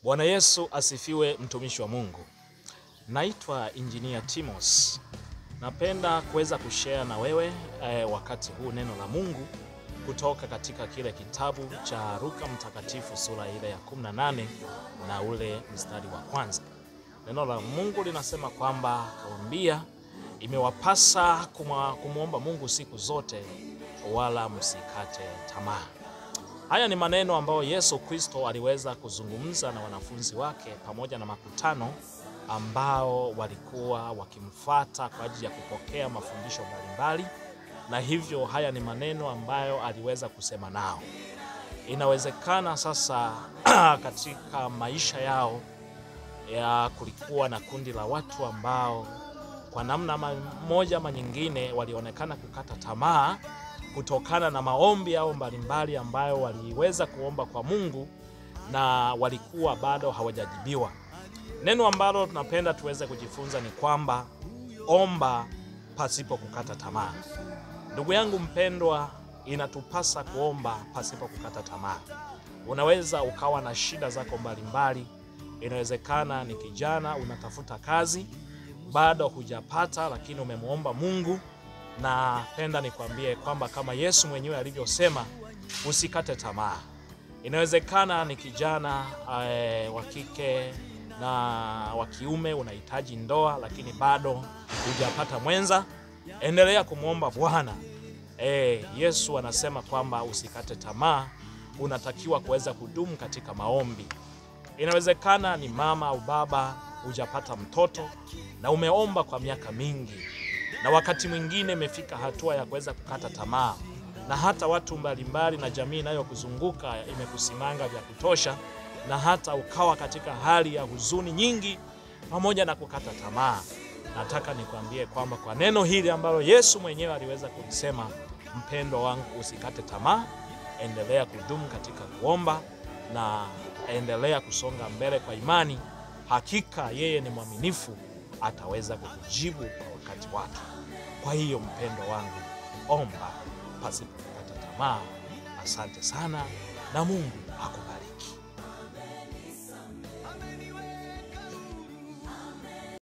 Bwana Yesu asifiwe, mtumishi wa Mungu. Naitwa Engineer Timos. Napenda kuweza kushare na wewe wakati huu neno la Mungu kutoka katika kile kitabu cha Luka mtakatifu sura ile ya 18 na ule mstari wa kwanza. Neno la Mungu linasema kwamba kawaambia, imewapasa kumuomba Mungu siku zote wala msikate tamaa. Haya ni maneno ambayo Yesu Kristo aliweza kuzungumza na wanafunzi wake pamoja na makutano ambao walikuwa wakimfuata kwa ajili ya kupokea mafundisho mbalimbali, na hivyo haya ni maneno ambayo aliweza kusema nao. Inawezekana sasa katika maisha yao kulikuwa na kundi la watu ambao kwa namna moja ama nyingine walionekana kukata tamaa kutokana na maombi yao mbalimbali ambayo waliweza kuomba kwa Mungu na walikuwa bado hawajajibiwa. Neno ambalo tunapenda tuweze kujifunza ni kwamba omba pasipo kukata tamaa. Ndugu yangu mpendwa, inatupasa kuomba pasipo kukata tamaa. Unaweza ukawa na shida zako mbalimbali. Inawezekana ni kijana unatafuta kazi, bado hujapata, lakini umemuomba Mungu, na penda nikwambie kwamba kama Yesu mwenyewe alivyosema, usikate tamaa. Inawezekana ni kijana wa kike na wa kiume unahitaji ndoa, lakini bado hujapata mwenza. Endelea kumuomba Bwana. Yesu anasema kwamba usikate tamaa, unatakiwa kuweza kudumu katika maombi. Inawezekana ni mama au baba hujapata mtoto na umeomba kwa miaka mingi, na wakati mwingine imefika hatua ya kuweza kukata tamaa, na hata watu mbalimbali na jamii inayokuzunguka imekusimanga vya kutosha, na hata ukawa katika hali ya huzuni nyingi pamoja na kukata tamaa. Nataka nikwambie kwamba kwa neno hili ambalo Yesu mwenyewe aliweza kulisema, mpendo wangu, usikate tamaa, endelea kudumu katika kuomba na endelea kusonga mbele kwa imani. Hakika yeye ni mwaminifu, ataweza kukujibu kwa wakati wake. Kwa hiyo mpendo wangu, omba pasipo kukata tamaa. Asante sana na Mungu akubariki.